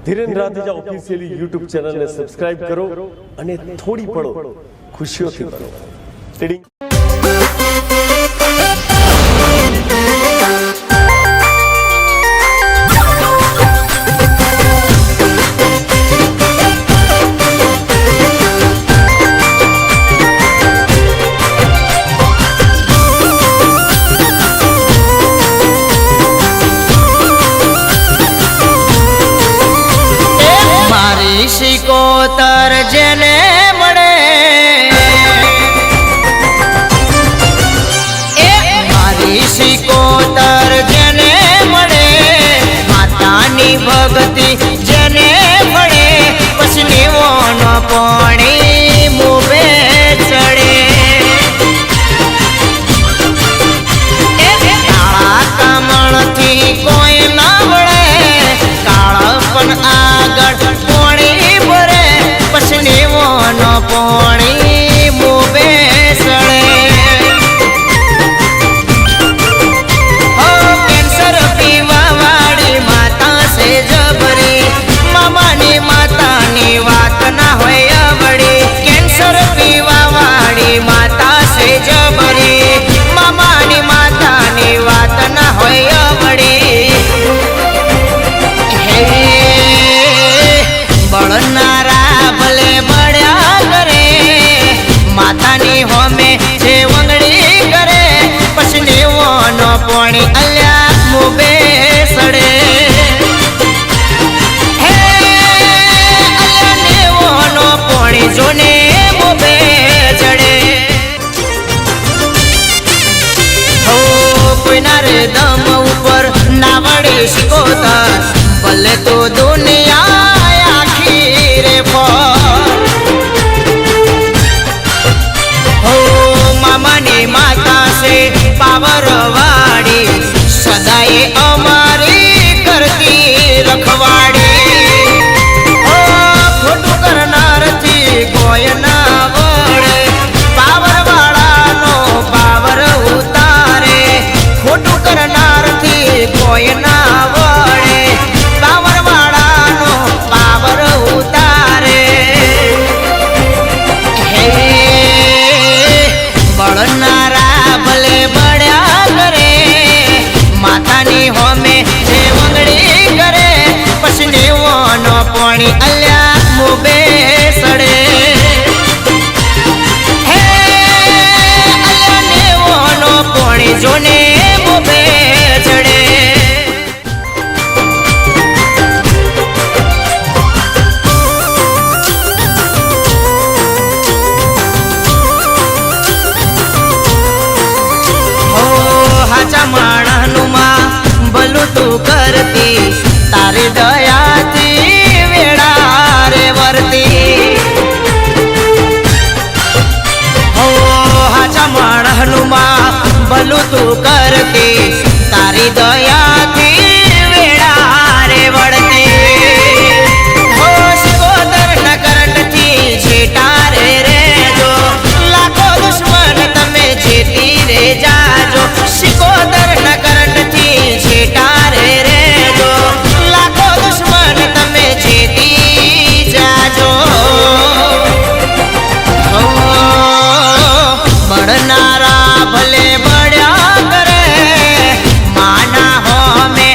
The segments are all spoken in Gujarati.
ધીરેન રાધેજા ઓફિશિયલી YouTube ચેનલને સબસ્ક્રાઇબ કરો અને થોડી પળો ખુશીઓથી ભરો. ટીડિંગ. શિકોતર જેને મળે એ મારી શિકોતર જેને મળે માતાની ભક્તિ જેને મળે પછી નીવોનો પાણી મોભે ચડે એ કાળા કમળથી કોઈ ના વળે કાળ પણ આગળ નો પાણી મોબે સળે હો કેન્સર પીવા વાળી માતા છે જબરી મામાની માતાની વાત ના હોય અવળી કેન્સર પીવા વાળી માતા છે જબરી મામાની માતાની વાત ના હોય અવળી હે બળનારા ભલે માતાની હોમે જે વંગડી કરે પછી નેવોનો પાણી અલ્યા મોબે સડે હે અલ્યા નેવોનો પાણી જોને મોબે ચડે હો કોઈના રે દમ ઉપર ના વડે શિકોતર ભલે તો દુનિયા આખી રે મામાની માતા છે પાવર વાળી સદાય અમારી કરતી રખવાડી ઓ ખોટું કરનારથી કોઈ ના વળે પાવર વાળાનો પાવર ઉતારે ખોટું કરનારથી કોઈ ના વળે પાવર વાળાનો પાવર ઉતારે બળનારા ભલે બળ્યા કરે માતાની હોમે જે વંગડી કરે પછી નેવોનો પાણી અલ્યા મોબે સડે હે અલ્યા નેવોનો પાણી જોને મોબે ચડે માણસનું માં ભલું તું કરતી તારી દયાથી વેળા રે વર્તી હો હાચા માણસનું માં ભલું તું કરતી તારી દયાથી વેળા રે વળતી હો શિકોતર ન કરંટથી જેટા રે રેજો લાખો દુશ્મન તમે જેતી રે જાજો શિકોતર ન કરંટથી જેટા રે રેજો લાખો દુશ્મન તમે જેતી જાજો બળનારા ભલે બળ્યા કરે માના હોમે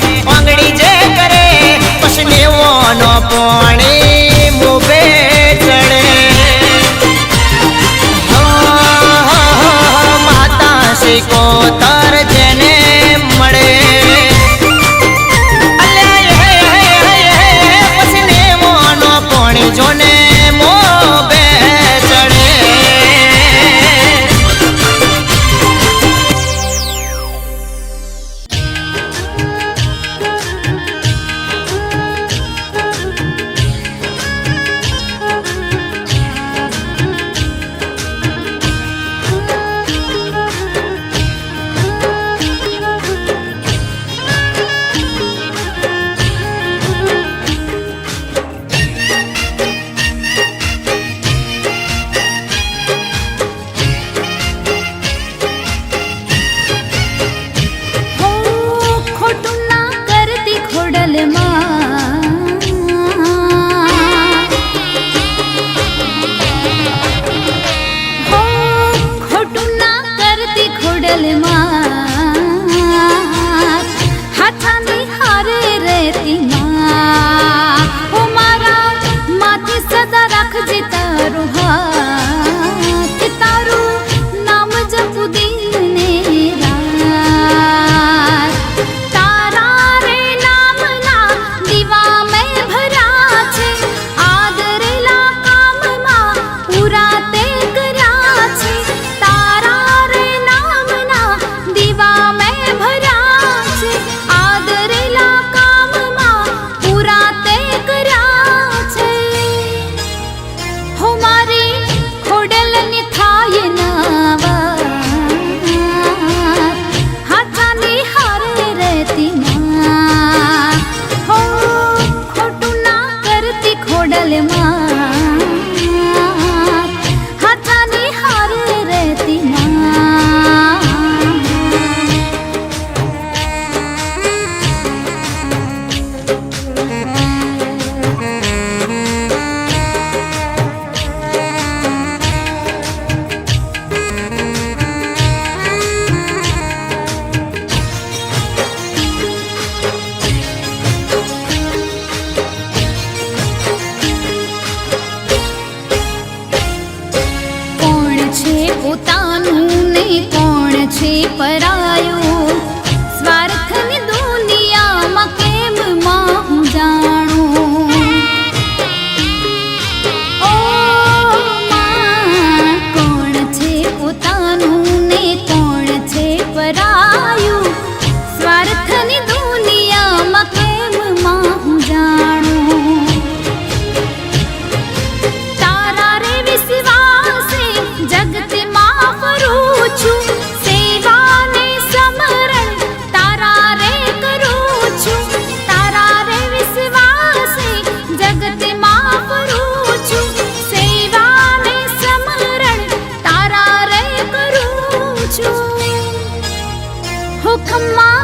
હો ખમ્મા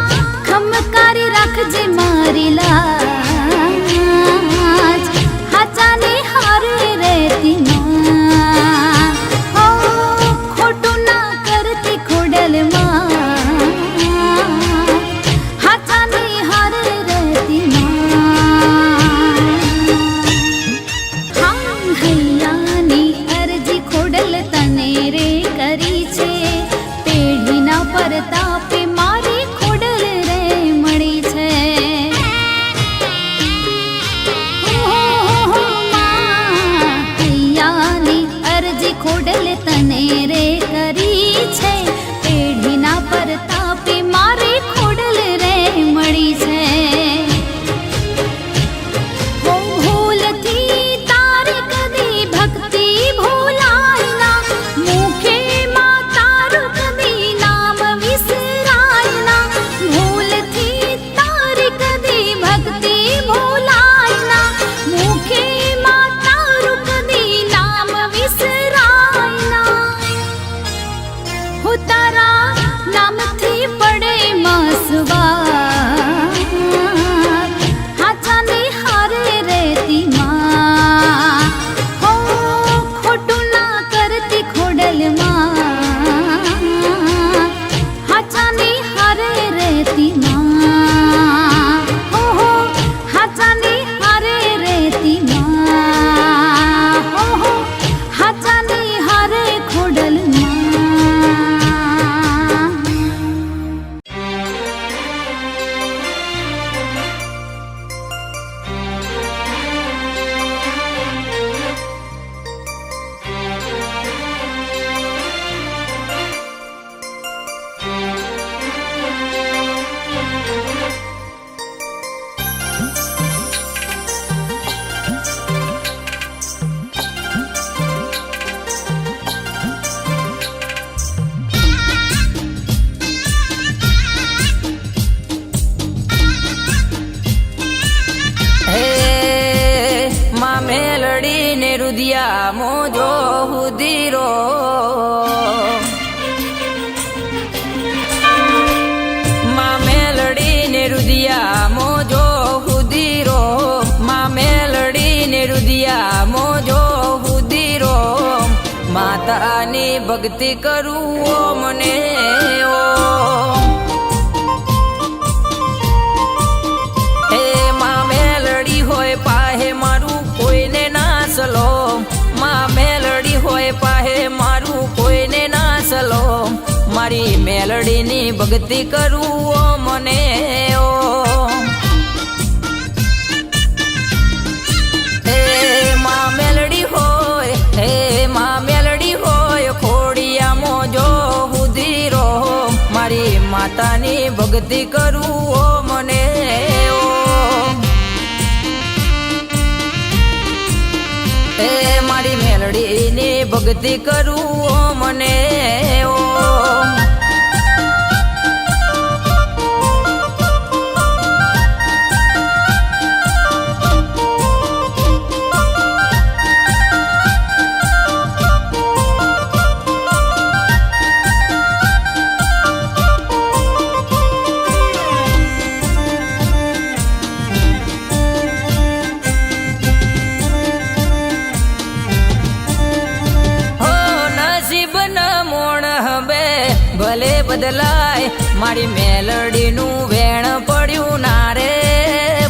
ખમકારી રાખજે મારી લાજ હાચાની હારે રહેતી માં હો ખોટું ના કરતી ખોડલમાં હાચાની હારે રહેતી માં હા હૈયાની અરજી ખોડલ તને રે કરી છે પેઢીના પરતાપે મારી ખોડલ રે મળી છે હૈયાની અરજી ખોડલ તને રે કરી છે પેઢીના પરતાપે મારી ખોડલ રે મળી છે ભૂલથી તારે કદી ભક્તિ ભૂલાય ના મુખે માં તારું કદી નામ વિસરાય ના ભૂલથી તારે કદી ભક્તિ ભૂલાય ના મુખે માં તારું કદી નામ વિસરાય ના હો તારા નામથી પડે મસવા હાચાની હારે રહેતી માં હો ખોટું ના કરતી ખોડલમાં હાચાની હારે રહેતી માં હો હાચાની હારે રહેતી માં હો હાચાની હારે ખોડલમાં હે માં મેલડી ને રુદિયા મોજો હુદીરો માં મેલડી ને રુદિયા મોજો હુદીરો માં મેલડી ને રુદિયા મોજો હુદીરો માતાની ભક્તિ કરું ઓ મને ઓ હે માં મેલડી હોય પાહે મારું કોઈને ના સલો માં મેલડી હોય પાહે મારું કોઈને ના સલો મારી મેલડીની ભક્તિ કરું ઓ મને ઓ હે માં મેલડી હોય હે માં મેલડી હોય ખોડિયા મોજો હુદીરો મારી માતાની ભક્તિ કરું ઓ મને ઓ હે મારી મેલડીની ભક્તિ કરું ઓ મને ઓ હો નસીબના મોણ હવે ભલે બદલાય મારી મેલડીનું વેણ પડ્યું ના રે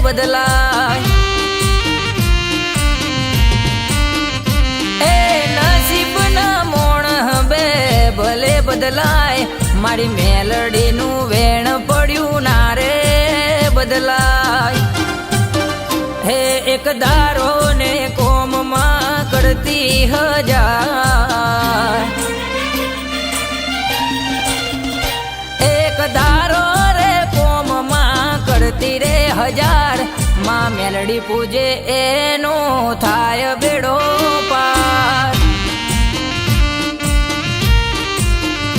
બદલાય એ નસીબના મોણ હવે ભલે બદલાય મારી મેલડીનું વેણ પડ્યું ના રે બદલાય હે એક દારો ને કોમમાં કરતી હજાર એક દારો રે કોમમાં કરતી રે હજાર માં મેલડી પૂજે એનો થાય બેડો પાર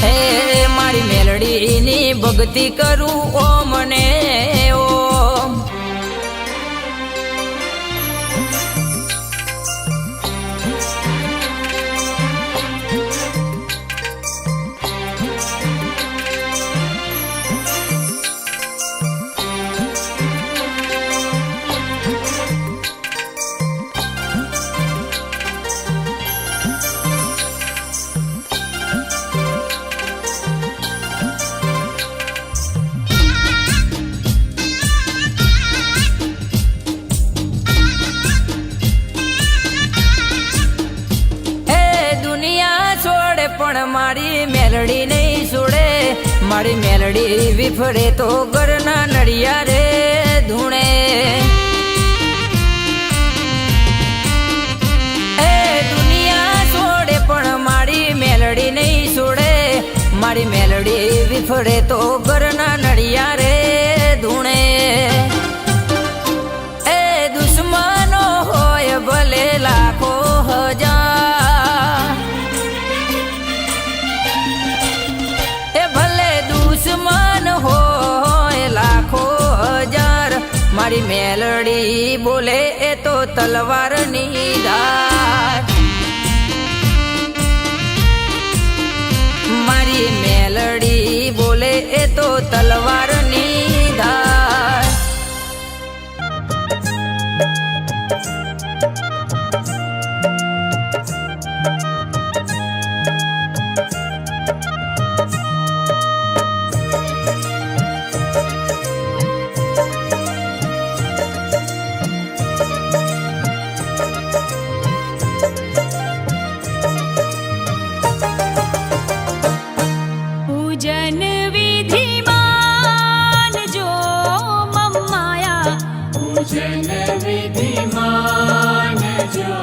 હે મારી મેલડીની ભક્તિ કરું ઓ મને ઓ મારી મેલડી વિફરે તો ઘરના નડિયા રે ધૂણે એ દુનિયા છોડે પણ મારી મેલડી નહીં છોડે મારી મેલડી વિફરે તો ઘરના નડિયા રે ધૂણે એ દુશ્મનો હોય ભલે લાખો હજાર એ ભલે દુશ્મન હોય લાખો હજાર મારી મેલડી બોલે એ તો તલવારની ધાર મારી મેલડી બોલે એ તો તલવારની ધાર પૂજન વિધિમાન જો મમ્માયા પૂજન વિધિમાન જો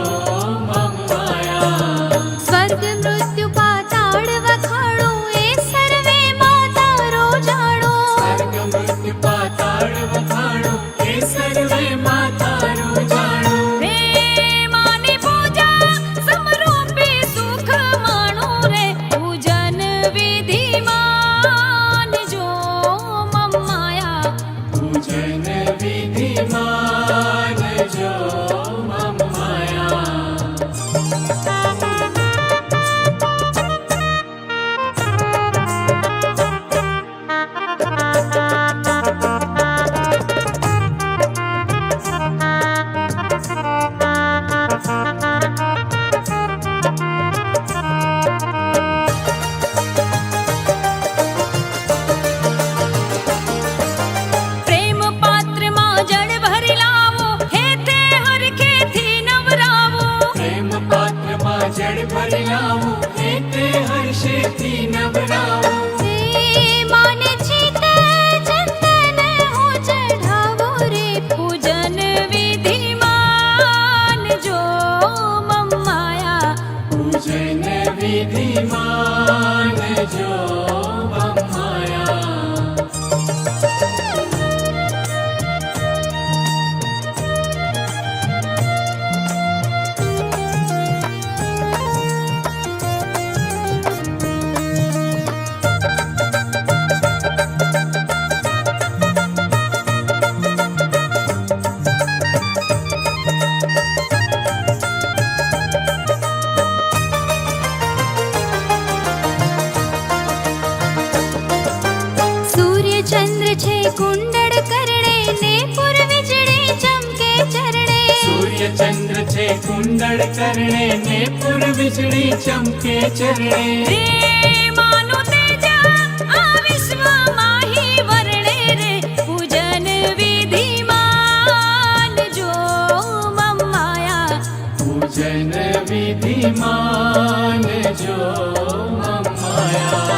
મમ્માયા સ્વર્ગ મૃત્યુ પાતાળ વખાણો એ સર્વે માતારો જાણો સ્વર્ગ મૃત્યુ પાતાળ વખાણો એ સર્વે માતારું જાણો પ્રેમાની પૂજા સમરૂપે સુખ માણો રે પૂજન વિધિમાન જો મમ્માયા પૂજન વિધિમાન જો મમ્માયા પ્રેમ પાત્રમાં જળ ભરી લાવો હેતે હરખેથી નવરાવો પ્રેમ પાત્રમાં જળ ભરી લાવો તે હર્ષેથી નવરાવો હે માને ચિત્તે ચંદન હું ચઢાવો રે પૂજન વિધિમાન જો મમ્માયા પૂજન વિધિમાન જો મમ્માયા સૂર્ય ચંદ્ર છે કુંડળ કરણે ને પુર વીજળી ચમકે ચરણે સૂર્ય ચંદ્ર છે કુંડળ કરણે ને પુર વીજળી ચમકે ચરણે પ્રેમાનું તેજ આ વિશ્વમાં હી વર્ણે રે પૂજન વિધિમાન જો મમ્માયા પૂજન વિધિમાન જો મમ્માયા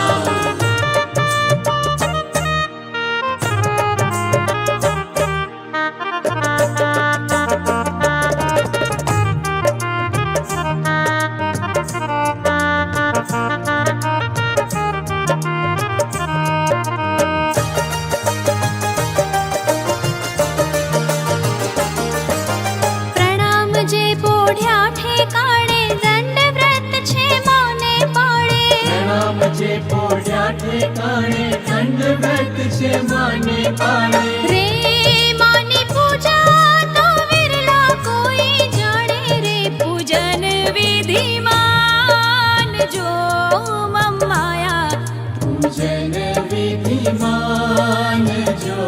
પ્રણામ જે પોઢ્યા ઠેકાણે દંડ વ્રત છે માને પાડે પ્રણામ જે પોઢ્યા ઠેકાણે દંડવત છે માને પાડે રે માની પૂજા તો વિરલા કોઈ જાણે રે પૂજન વિધિમાન જો મમ્માયા પૂજન વિધિમાન જો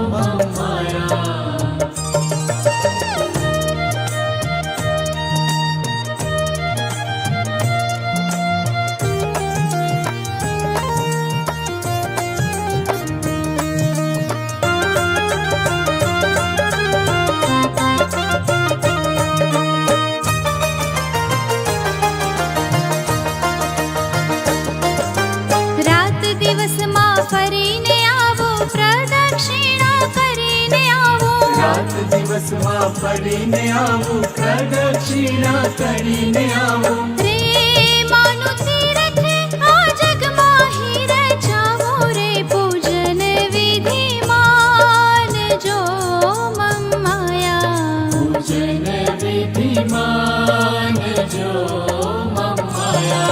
મમ્માયા રાત દિવસમાં પ્રદક્ષિણા કરીને આવું રાત દિવસમાં ફરીને આવું પ્રદક્ષિણા કરીને આવું રે માનું તીરથે આ જગમાં હિ રચાવું રે પૂજન વિધિ માનજો મમ માયા પૂજન વિધિ માનજો મમ માયા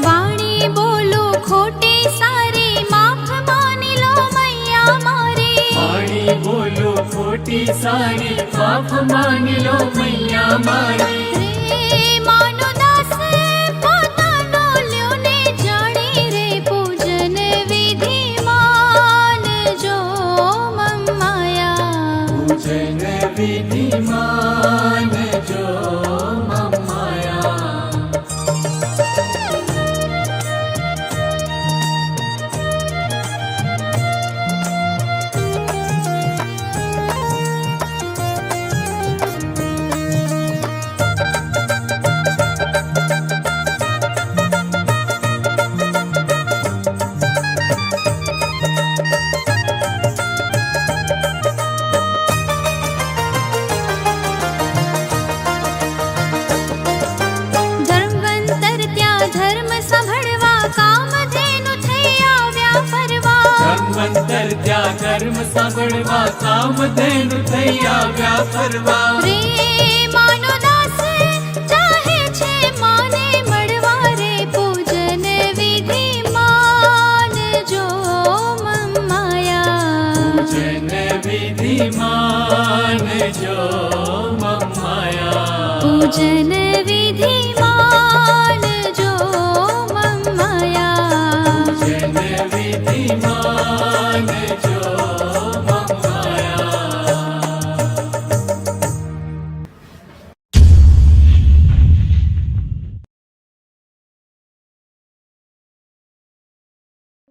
વાણી બોલો ખોટી સારી માફ માની લો મૈયા મારી વાણી બોલો ખોટી સારી માફ માની લો મૈયા મારી રે માનો દાસ પોતાનો લ્યો ને જાણી રે પૂજન વિધિ માનજો મમ માયા પૂજન વિધિ માનજો મમ માયા ધર્મવંતર ત્યાં ધર્મ સાંભળવા કામધેનુ થઈ આવ્યા ફરવા ધર્માંતર ત્યાં ધર્મ સાંભળવા કામધેનુ થઈ આવ્યા ફરવા રે માનો દાસ ચાહે છે માને મળવા રે પૂજન વિધિ માનજો મમ માયા પૂજન વિધિ માનજો મમ માયા પૂજન વિધિ માનજો